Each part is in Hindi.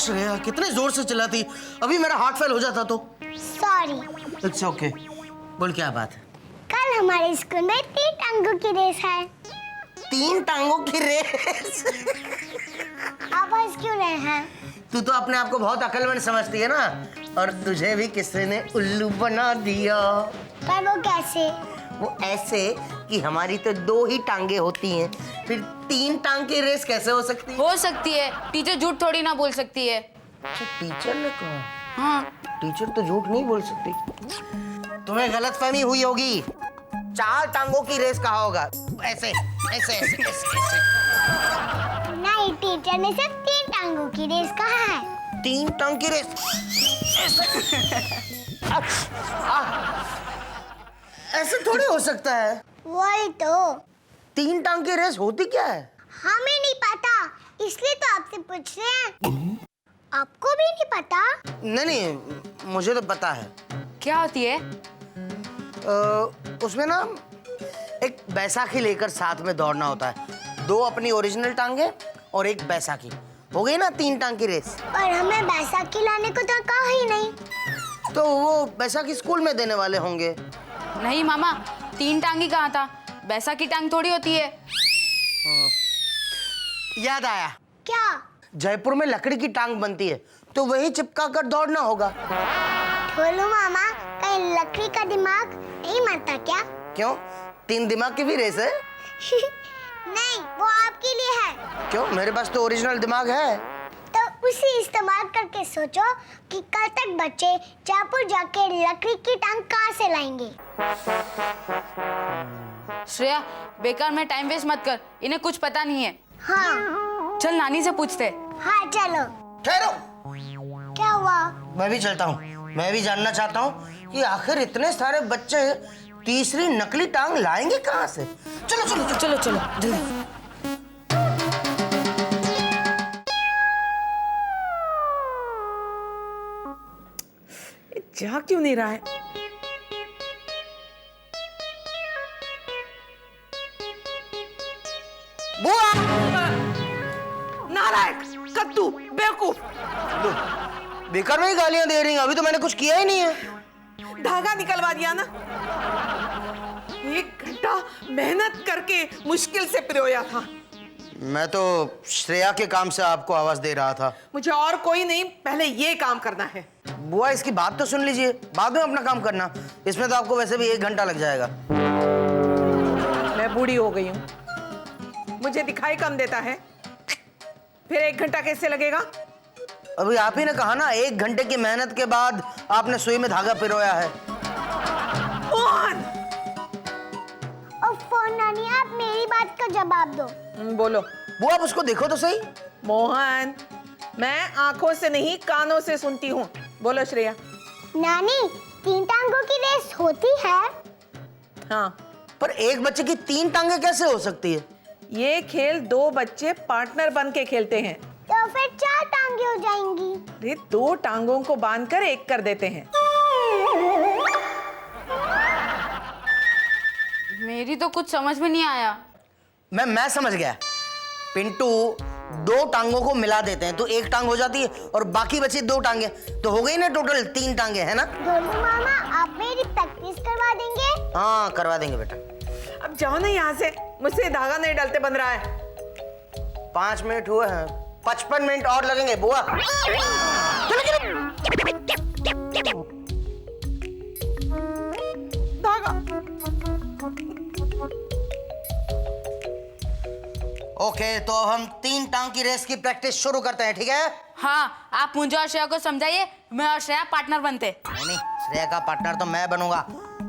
श्रेया, कितने जोर से चिल्लाती, अभी मेरा हार्ट फेल हो जाता तो। सॉरी। It's okay. बोल क्या बात है? कल हमारे स्कूल में 3 टांगों की रेस है। 3 टांगों की रेस? आप हंस क्यों रहे हैं? तू तो अपने आप को बहुत अक्लमंद समझती है ना, और तुझे भी किसी ने उल्लू बना दिया। पर वो कैसे? वो ऐसे कि हमारी तो 2 ही टांगे होती हैं, फिर 3 टांग की रेस कैसे हो सकती है? हो सकती है, टीचर झूठ थोड़ी ना बोल सकती है। अच्छा, टीचर ने कहा? हाँ। टीचर तो झूठ नहीं बोल सकती। तुम्हें गलतफहमी हुई होगी। 4 टांगों की रेस कहा होगा, ऐसे ऐसे ऐसे ऐसे ऐसे। नहीं, टीचर ने सिर्फ 3 टांगों की रेस कहा है। 3 टांग की रेस? ऐसे थोड़ी हो सकता है। वही तो। 3 टांग की रेस होती क्या है? हमें नहीं पता, इसलिए तो आपसे पूछ रहे हैं। आपको भी नहीं पता? नहीं, मुझे तो पता है। क्या होती है? उसमें ना एक बैसाखी लेकर साथ में दौड़ना होता है। 2 अपनी ओरिजिनल टांगे और 1 बैसाखी। हो गई ना 3 टांग की रेस। पर हमें बैसाखी लाने को तो कहा ही नहीं। तो वो बैसाखी स्कूल में देने वाले होंगे। नहीं मामा, 3 टांग ही कहा था, बैसा की टांग थोड़ी होती है। याद आया। क्या? जयपुर में लकड़ी की टांग बनती है, तो वही चिपका कर दौड़ना होगा। ठोलू मामा, कहीं लकड़ी का दिमाग नहीं मरता क्या? क्यों? 3 दिमाग की भी रेस है? नहीं, वो आपके लिए है। क्यों? मेरे पास तो ओरिजिनल दिमाग है। तो उसे इस्तेमाल करके सोचो कि कल तक बच्चे जयपुर जाके लकड़ी की टांग कहाँ से लाएंगे। श्रेया, बेकार में टाइम वेस्ट मत कर, इन्हें कुछ पता नहीं है। हाँ। चल नानी से पूछते। हाँ चलो। ठहरो। क्या हुआ? मैं भी चलता हूँ। मैं भी जानना चाहता हूँ कि आखिर इतने सारे बच्चे तीसरी नकली टांग लाएंगे कहाँ से। चलो चलो चलो चलो जल्दी। जा क्यों नहीं रहा है? बुआ! नालायक, कद्दू, बेवकूफ। बेकार में ही गालियां दे रही हैं, अभी तो मैंने कुछ किया ही नहीं है। धागा निकलवा दिया ना। 1 घंटा मेहनत करके मुश्किल से पिरोया था। मैं तो श्रेया के काम से आपको आवाज दे रहा था। मुझे और कोई नहीं, पहले ये काम करना है। बुआ, इसकी बात तो सुन लीजिए, बाद में अपना काम करना। इसमें तो आपको वैसे भी 1 घंटा लग जाएगा। मैं बूढ़ी हो गई हूँ, मुझे दिखाई कम देता है, फिर 1 घंटा कैसे लगेगा? अभी आप ही ने कहा ना, 1 घंटे की मेहनत के बाद आपने सुई में धागा पिरोया है। मोहन! फोन नानी, आप मेरी बात का जवाब दो। बोलो। बुआ, आप उसको देखो तो सही। मोहन, मैं आंखों से नहीं कानों से सुनती हूँ। बोलो श्रेया। नानी, 3 टांगों की रेस होती है। हाँ। पर एक बच्चे की 3 टांगे कैसे हो सकती है? ये खेल 2 बच्चे पार्टनर बन के खेलते हैं। तो फिर 4 टांगे हो जाएंगी। अरे 2 टांगों को बांधकर 1 कर देते हैं। मेरी तो कुछ समझ में नहीं आया। मैं समझ गया। पिंटू, 2 टांगों को मिला देते हैं तो 1 टांग हो जाती है, और बाकी बची 2 टांगे, तो हो गई ना टोटल 3 टांगे, है ना? ढोलू मामा, आप मेरी प्रैक्टिस करवा देंगे? हाँ, करवा देंगे बेटा। अब जाओ ना यहाँ से, मुझसे धागा नहीं डलते बन रहा है। 5 मिनट हुए हैं, 55 मिनट और लगेंगे बुआ। धागा। ओके, तो अब हम 3 टांग की रेस की प्रैक्टिस शुरू करते हैं, ठीक है? हाँ, आप मुझे और श्रेया को समझाइए, मैं और श्रेया पार्टनर बनते। नहीं, श्रेया का पार्टनर तो मैं बनूंगा।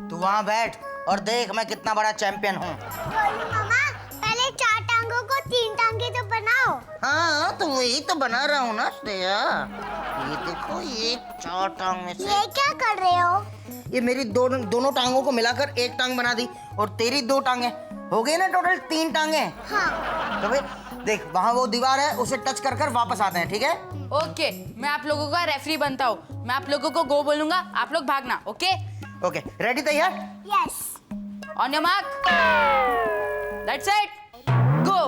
तू वहां बैठ और देख मैं कितना बड़ा चैंपियन हूँ। ढोलू मामा, पहले 4 टांगों को 3 टांगे तो बनाओ। हाँ, तो वही तो बना रहा हूँ ना श्रेया। ये देखो, ये 4 टांग में से ये क्या कर रहे हो? ये मेरी दोनों टांगों को मिलाकर 1 टांग बना दी, और तेरी 2 टांगे हो गई ना, टोटल 3 टांगे। हाँ। तो भाई देख, वहाँ वो दीवार है, उसे टच कर कर वापस आते हैं, ठीक है? ओके, मैं आप लोगों का रेफरी बनता हूँ। मैं आप लोगों को गो बोलूंगा, आप लोग भागना। ओके ओके, रेडी, तैयार? Yes. On your mark, let's set, go.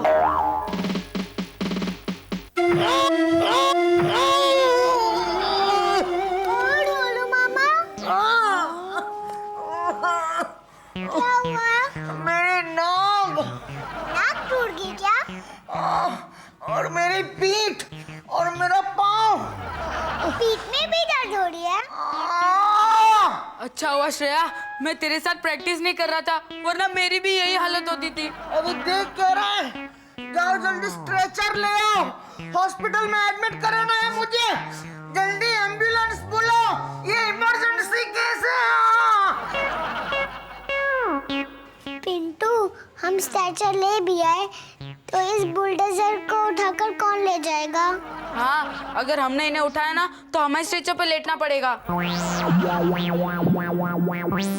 क्या हुआ? मेरी नाक नाक टूट गई क्या? और मेरी पीठ और मेरा पाँव। पीठ में भी दर्द हो रही है? अच्छा हुआ श्रेया, मैं तेरे साथ प्रैक्टिस नहीं कर रहा था, वरना मेरी भी यही हालत होती थी। अभी देख क्या रहा है? जाओ जल्दी स्ट्रेचर ले आओ, हॉस्पिटल में एडमिट कराना है मुझे। जल्दी एम्बुलेंस बुलाओ, ये इमरजेंसी केस है। पिंटू, हम स्ट्रेचर ले भी आए तो इस बुलडोजर को उठाकर कौन ले जाएगा? हाँ, अगर हमने इन्हें उठाया ना तो हमें स्ट्रेचर पे लेटना पड़ेगा।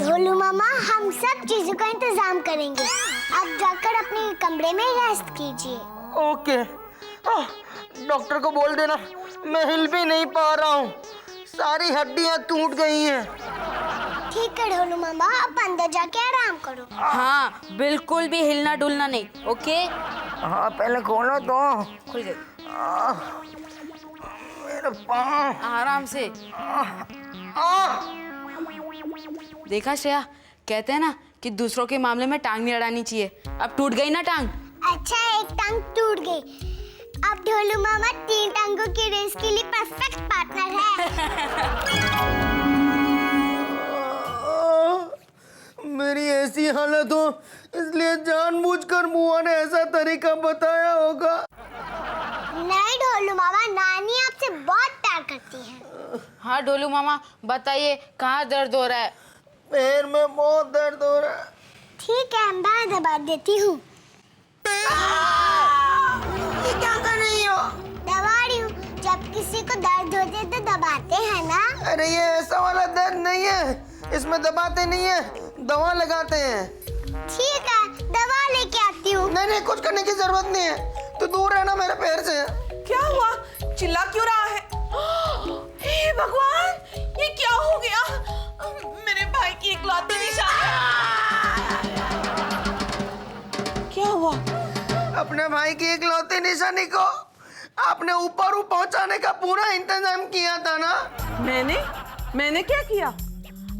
ढोलू मामा, हम सब चीजों का इंतजाम करेंगे। आप जाकर अपने कमरे में रेस्ट कीजिए। ओके। डॉक्टर को बोल देना मैं हिल भी नहीं पा रहा हूँ, सारी हड्डियाँ टूट गई हैं। ठीक है ढोलू मामा, आप अंदर जाके आराम करो। हाँ, बिल्कुल भी हिलना डुलना नहीं, ओके? हाँ, पहले खोलो तो। खुल गई। मेरा पाँव। आराम से। देखा श्रेया, कहते हैं ना कि दूसरों के मामले में टांग नहीं अड़ानी चाहिए। अब टूट गई ना टांग। अच्छा, एक टांग टूट गई। अब ढोलू मामा 3 टांगों की रेस के लिए परफेक्ट पार्टनर है। मेरी ऐसी हालत हो इसलिए जानबूझकर बुआ ने ऐसा तरीका बताया होगा। नहीं ढोलू मामा, नानी आपसे बहुत प्यार करती है। हाँ ढोलू मामा, बताइए कहाँ दर्द हो रहा है? पैर में बहुत दर्द हो रहा है। ठीक है, मैं दबा देती हूँ। ये क्या कर रही हो? दबा रही हूँ। जब किसी को दर्द होते है तो दबाते हैं ना। अरे ये ऐसा वाला दर्द नहीं है, इसमें दबाते नहीं है, दवा लगाते हैं। ठीक है, दवा लेके आती हूँ। नहीं नहीं, कुछ करने की जरूरत नहीं है, तो दूर रहना मेरे पैर से। क्या हुआ? चिल्ला क्यों रहा है? हे भगवान, ये क्या हो गया? मेरे भाई की इकलौती निशानी। क्या हुआ? अपने भाई की इकलौती निशानी को आपने ऊपर पहुंचाने का पूरा इंतजाम किया था ना? मैंने क्या किया?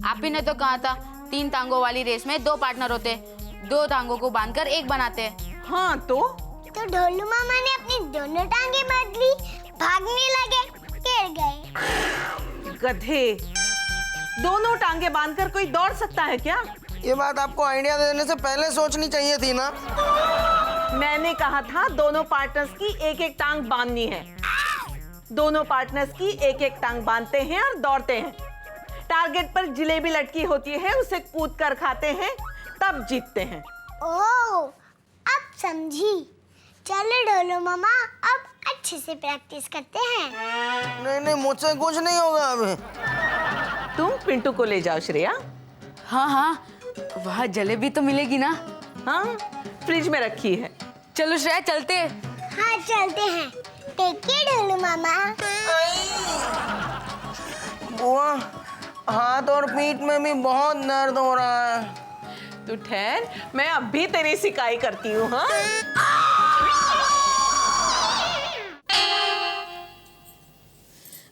आप ही ने तो कहा था 3 टांगों वाली रेस में 2 पार्टनर होते, 2 टांगों को बांधकर एक बनाते हैं। हाँ तो ढोलू मामा ने अपनी दोनों टांगे बदली, भागने लगे, गिर गए। गधे, दोनों टांगे बांधकर कोई दौड़ सकता है क्या? ये बात आपको आइडिया देने से पहले सोचनी चाहिए थी ना। मैंने कहा था दोनों पार्टनर्स की एक एक टांग बांधनी है। दोनोह पार्टनर्स की एक एक टांग बांधते हैं और दौड़ते हैं। टारगेट पर जिलेबी लटकी होती है, उसे कूद कर खाते हैं, तब जीतते हैं। ओह, अब समझी। चलो ढोलू मामा, अब अच्छे से प्रैक्टिस करते हैं। नहीं नहीं, मुझसे कुछ नहीं होगा अभी। तुम पिंटू को ले जाओ श्रेया। हाँ हाँ, वहाँ जलेबी तो मिलेगी ना? हाँ, फ्रिज में रखी है। चलो श्रेया, चलते। हाँ चलते हैं। टेक केयर ढोलू मामा। बुआ, हाथ और पीठ में भी बहुत दर्द हो रहा है। तू ठहर, मैं अब भी तेरी सिकाई करती हूँ। हाँ,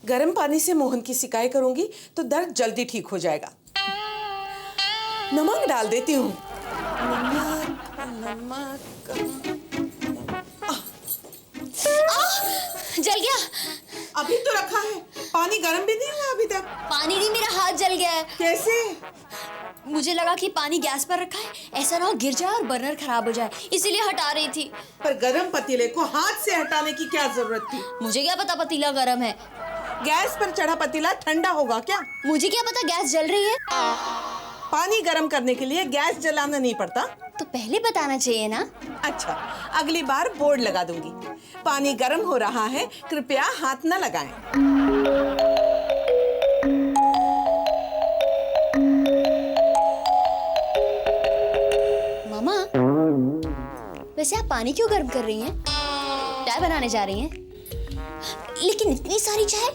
गर्म पानी से मोहन की सिकाई करूंगी तो दर्द जल्दी ठीक हो जाएगा। नमक डाल देती हूँ। जल गया। अभी तो रखा है, पानी गर्म भी नहीं हुआ अभी तक। पानी नहीं, मेरा हाथ जल गया है। कैसे? मुझे लगा कि पानी गैस पर रखा है, ऐसा ना हो गिर जाए और बर्नर खराब हो जाए, इसीलिए हटा रही थी। पर गर्म पतीले को हाथ से हटाने की क्या जरूरत थी? मुझे क्या पता पतीला गर्म है। गैस पर चढ़ा पतीला ठंडा होगा क्या? मुझे क्या पता गैस जल रही है। पानी गर्म करने के लिए गैस जलाना नहीं पड़ता। तो पहले बताना चाहिए ना। अच्छा, अगली बार बोर्ड लगा दूंगी। पानी गर्म हो रहा है, कृपया हाथ न लगाएं। मामा, वैसे आप पानी क्यों गर्म कर रही हैं? चाय बनाने जा रही हैं? लेकिन इतनी सारी चाय,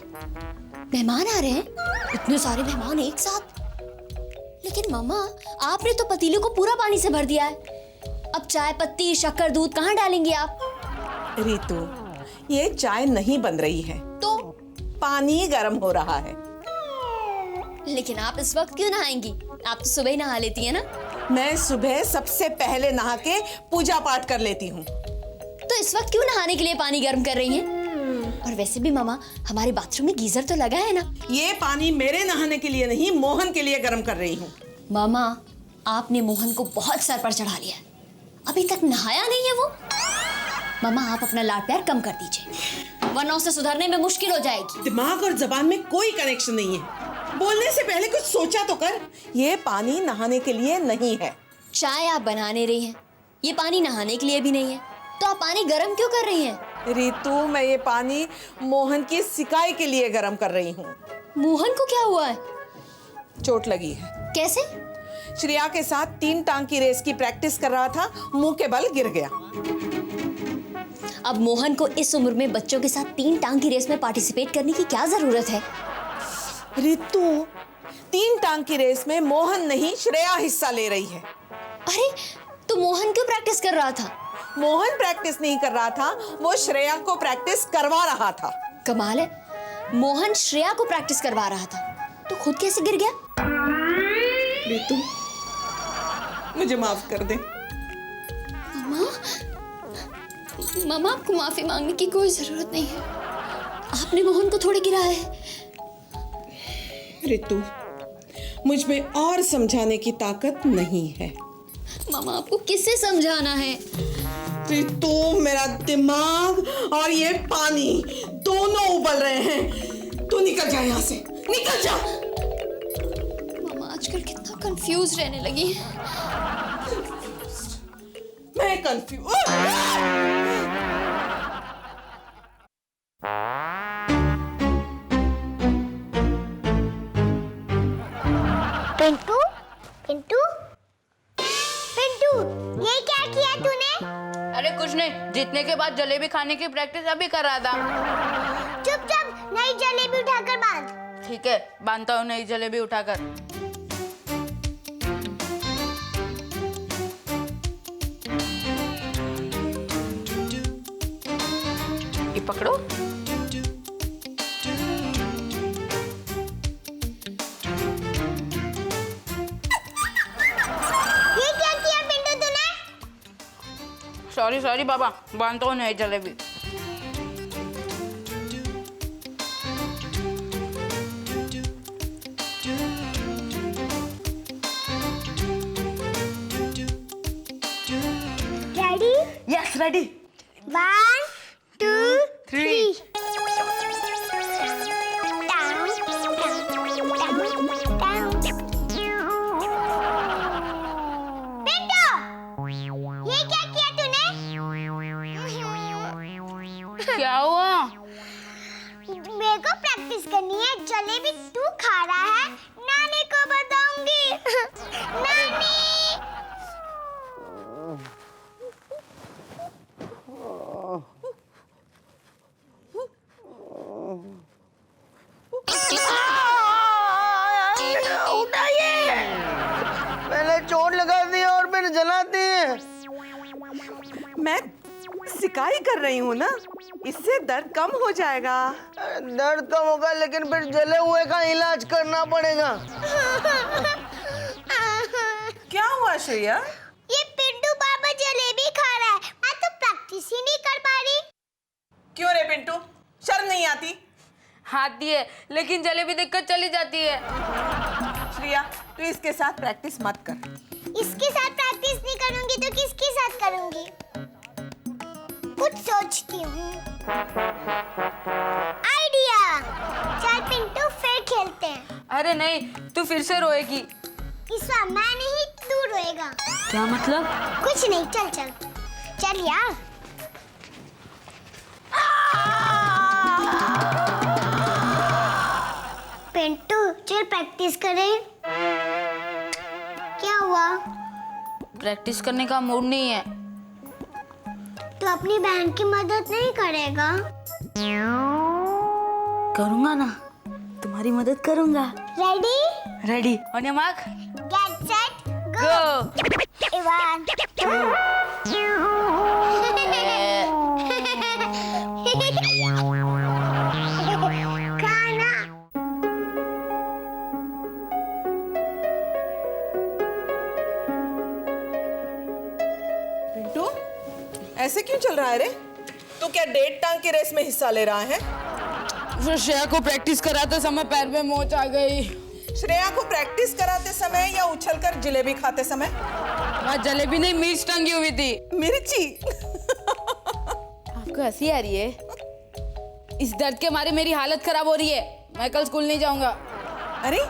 मेहमान आ रहे हैं, इतने सारे मेहमान एक साथ। लेकिन मामा, आपने तो पतीले को पूरा पानी से भर दिया है। अब चाय पत्ती, शक्कर, दूध कहाँ डालेंगी आप? रीतू, ये चाय नहीं बन रही है, तो पानी गर्म हो रहा है। लेकिन आप इस वक्त क्यों नहाएंगी? आप तो सुबह ही नहा लेती है ना। मैं सुबह सबसे पहले नहा के पूजा पाठ कर लेती हूँ। तो इस वक्त क्यों नहाने के लिए पानी गर्म कर रही हैं? और वैसे भी मामा, हमारे बाथरूम में गीजर तो लगा है ना। ये पानी मेरे नहाने के लिए नहीं, मोहन के लिए गर्म कर रही हूँ। मामा, आपने मोहन को बहुत सर पर चढ़ा लिया, अभी तक नहाया नहीं है वो। मामा, आप अपना लाड प्यार कम कर दीजिए, वरना उसे सुधरने में मुश्किल हो जाएगी। दिमाग और जबान में कोई कनेक्शन नहीं है। बोलने से पहले कुछ सोचा तो कर। ये पानी नहाने के लिए नहीं है। चाय आप बनाने रही हैं, ये पानी नहाने के लिए भी नहीं है, तो आप पानी गर्म क्यों कर रही हैं? रितु, मैं ये पानी मोहन की सिकाई के लिए गर्म कर रही हूँ। मोहन को क्या हुआ है? चोट लगी है। कैसे? श्रेया के साथ 3 टांग की रेस की प्रैक्टिस कर रहा था, मुंह के बल गिर गया। अब मोहन को इस उम्र में बच्चों के साथ 3 टांग की रेस में पार्टिसिपेट करने की क्या जरूरत है? रितु, 3 टांग की रेस में मोहन नहीं, श्रेया हिस्सा ले रही है। अरे, तो मोहन क्यों प्रैक्टिस कर रहा था? मोहन प्रैक्टिस नहीं कर रहा था, वो श्रेया को प्रैक्टिस करवा रहा था। कमाल है, मोहन श्रेया को प्रैक्टिस करवा रहा था, तो खुद कैसे गिर गया? रितु, मुझे माफ कर दे। मामा, आपको माफी मांगने की कोई जरूरत नहीं है, आपने मोहन को थोड़ी गिराया है। रितु, मुझ में और समझाने की ताकत नहीं है। मामा, आपको किससे समझाना है? रितु, मेरा दिमाग और ये पानी दोनों उबल रहे हैं। तू निकल जा यहाँ से, निकल जा। मामा आजकल कितना कंफ्यूज रहने लगी है। मैं कंफ्यूज। पिंटू, पिंटू, पिंटू, ये क्या किया तूने? अरे कुछ नहीं, जीतने के बाद जलेबी खाने की प्रैक्टिस अभी कर रहा था। चुप, नई जलेबी उठाकर बांध। ठीक है, बांधता हूँ नई जलेबी उठाकर। ये पकड़ो। ये क्या किया पिंटू तूने? सॉरी बाबा, बांधता हूँ नई जलेबी। रेडी? Yes, ready. 1, 2, 3। क्या हुआ? मेरे को प्रैक्टिस करनी है। जलेबी तू खा रहा है, नानी को बताऊंगी। नानी, उठाइए। मैंने चोट लगा दी और फिर जला दी। मैं सिकाई कर रही हूँ ना, इससे दर्द कम हो जाएगा। दर्द कम होगा, लेकिन फिर जले हुए का इलाज करना पड़ेगा। क्या हुआ श्रेया? ये पिंटू बाबा जलेबी खा रहा है, मैं तो प्रैक्टिस ही नहीं कर पा रही। क्यों रे पिंटू, शर्म नहीं आती? आती है, लेकिन जलेबी देखकर चली जाती है। श्रेया, तू इसके साथ प्रैक्टिस मत कर। इसके साथ प्रैक्टिस नहीं करूंगी तो किसके साथ करूंगी? कुछ सोचती हूँ। आइडिया! चल पिंटू, फिर खेलते हैं। अरे नहीं, तू फिर से रोएगी। इस बार मैं नहीं, तू रोएगा। क्या मतलब? कुछ नहीं, चल चल चल यार। पिंटू, चल प्रैक्टिस करें। क्या हुआ? प्रैक्टिस करने का मूड नहीं है। तू अपनी बहन की मदद नहीं करेगा? करूंगा ना, तुम्हारी मदद करूंगा। Ready? Ready, on your mark, get set go. 1, 2। खाना। ऐसे क्यों चल रहा है रे? तू क्या डेढ़ टांग की रेस में हिस्सा ले रहा है? फिर श्रेया को प्रैक्टिस कराते समय पैर में मोच आ गई। श्रेया को प्रैक्टिस कराते समय या उछलकर जलेबी खाते समय? वहाँ जलेबी नहीं, मिर्च टंगी हुई थी। मिर्ची? आपको हंसी आ रही है? इस दर्द के मारे मेरी हालत खराब हो रही है। मैं कल स्कूल नहीं जाऊंगा। अरे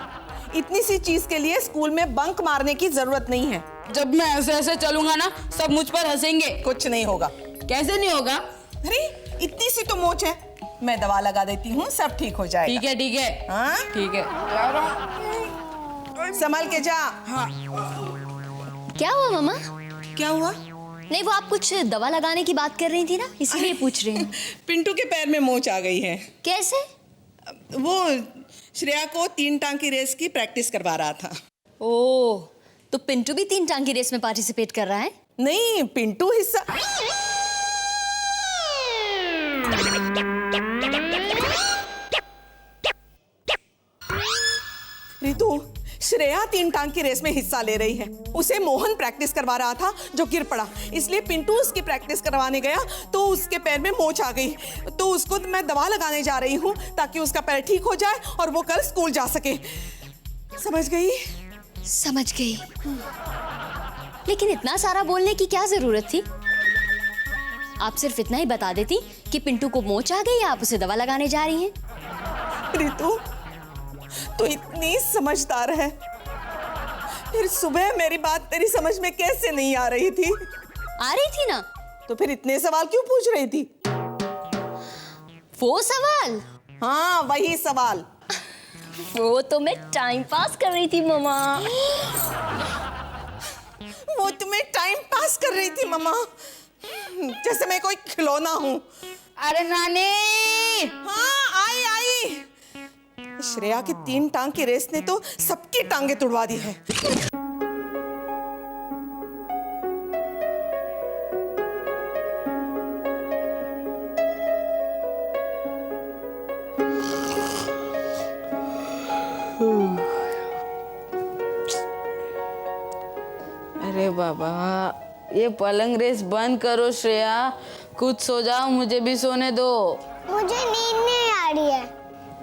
इतनी सी चीज के लिए स्कूल में बंक मारने की जरूरत नहीं है। जब मैं ऐसे ऐसे चलूंगा ना, सब मुझ पर हंसेंगे। कुछ नहीं होगा। कैसे नहीं होगा? अरे इतनी सी तो मोच है, मैं दवा लगा देती हूँ, सब ठीक हो जाएगा। ठीक है ठीक है। हाँ ठीक है। संभल के जा। हाँ। क्या हुआ मामा? क्या हुआ? नहीं, वो आप कुछ दवा लगाने की बात कर रही थी ना, इसीलिए पूछ रही हूँ। पिंटू के पैर में मोच आ गई है। कैसे? वो श्रेया को 3 टांग की रेस की प्रैक्टिस करवा रहा था। ओह, तो पिंटू भी 3 टांग की रेस में पार्टिसिपेट कर रहा है? नहीं, पिंटू हिस्सा। रितु, श्रेया 3 टांग की रेस में हिस्सा ले रही है। उसे मोहन प्रैक्टिस करवा रहा था जो गिर पड़ा, इसलिए पिंटू उसकी प्रैक्टिस करवाने गया तो उसके पैर में मोच आ गई। तो उसको मैं दवा लगाने जा रही हूँ ताकि उसका पैर ठीक हो जाए और वो कल स्कूल जा सके। समझ गई? समझ गई। लेकिन इतना सारा बोलने की क्या जरूरत थी? आप सिर्फ इतना ही बता देती कि पिंटू को मोच आ गई, आप उसे दवा लगाने जा रही हैं। रितु, तो इतनी समझदार है, फिर सुबह मेरी बात तेरी समझ में कैसे नहीं आ रही थी? आ रही थी ना। तो फिर इतने सवाल क्यों पूछ रही थी? वो सवाल? हाँ, वही सवाल। वो तो मैं टाइम पास कर रही थी मामा। वो तुम्हें टाइम पास कर रही थी मम्मा, जैसे मैं कोई खिलौना हूँ। अरे नानी! हाँ, आई। श्रेया की 3 टांग की रेस ने तो सबकी टांगे तुड़वा दी है। अरे बाबा, ये पलंग रेस बंद करो श्रेया, कुछ सो जाओ, मुझे भी सोने दो। मुझे नींद नहीं आ रही है।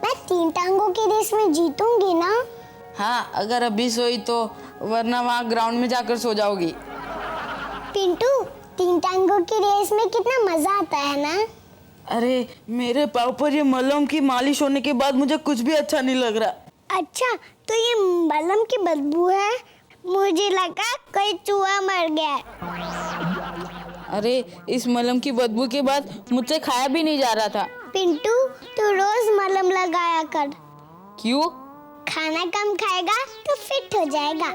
मैं 3 टांगों की रेस में जीतूंगी ना? हाँ, अगर अभी सोई तो, वरना वहाँ ग्राउंड में जाकर सो जाओगी। पिंटू, 3 टांगों की रेस में कितना मजा आता है ना? अरे मेरे पाँव पर ये मलहम की मालिश होने के बाद मुझे कुछ भी अच्छा नहीं लग रहा। अच्छा, तो ये मलहम की बदबू है? मुझे लगा कोई चूहा मर गया। अरे इस मलहम की बदबू के बाद मुझसे खाया भी नहीं जा रहा था। पिंटू, तू रोज मलहम लगाया कर। क्यों? खाना कम खाएगा तो फिट हो जाएगा।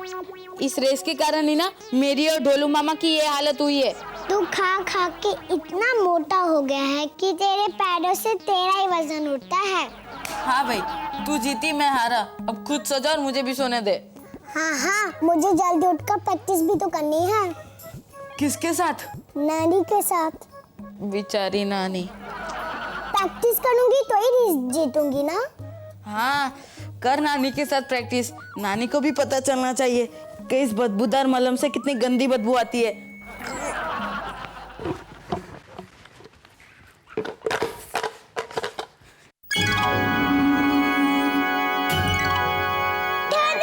इस रेस के कारण ही ना मेरी और ढोलू मामा की ये हालत हुई है। तू खा खा के इतना मोटा हो गया है कि तेरे पैरों से तेरा ही वजन उठता है। हाँ भाई, तू जीती मैं हारा, अब खुद सो जा और मुझे भी सोने दे। हाँ, मुझे जल्दी उठकर प्रैक्टिस भी तो करनी है। किसके साथ? नानी के साथ। बेचारी नानी। प्रैक्टिस करूंगी तो ही जीतूंगी ना? हाँ, कर नानी के साथ प्रैक्टिस। नानी को भी पता चलना चाहिए कि इस बदबूदार मलहम से कितनी गंदी बदबू आती है।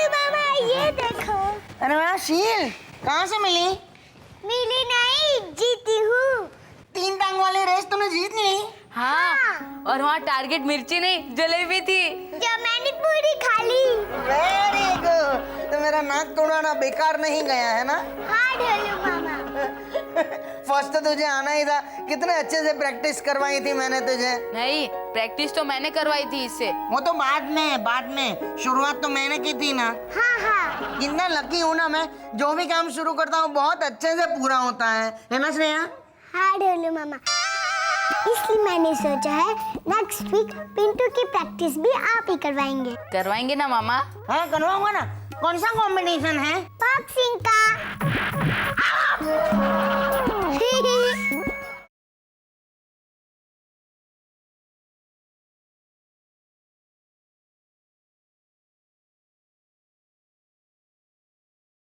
मामा, ये देखो। अरे वाह शील, कहाँ से मिली? मिली नहीं, जीती हूँ। 3 टांग वाली रेस तुमने जीत ली? हाँ, और वहाँ टारगेट मिर्ची नहीं जलेबी थी, जो मैंने पूरी खा ली। वेरी गुड, तो मेरा नाक तोड़ाना बेकार नहीं गया है ना? हाँ ढोलू मामा। फर्स्ट तो तुझे आना ही था, कितने अच्छे से प्रैक्टिस करवाई थी मैंने तुझे। नहीं, प्रैक्टिस तो मैंने करवाई थी इससे। वो तो बाद में शुरुआत तो मैंने की थी ना। हाँ। कितना लकी हूँ ना मैं, जो भी काम शुरू करता हूँ बहुत अच्छे से पूरा होता है ना श्रेया? हाँ ढोलू मामा, इसलिए मैंने सोचा है नेक्स्ट वीक पिंटू की प्रैक्टिस भी आप ही करवाएंगे। करवाएंगे ना मामा? हाँ करवाऊंगा ना। कौन सा कॉम्बिनेशन है? बॉक्सिंग का।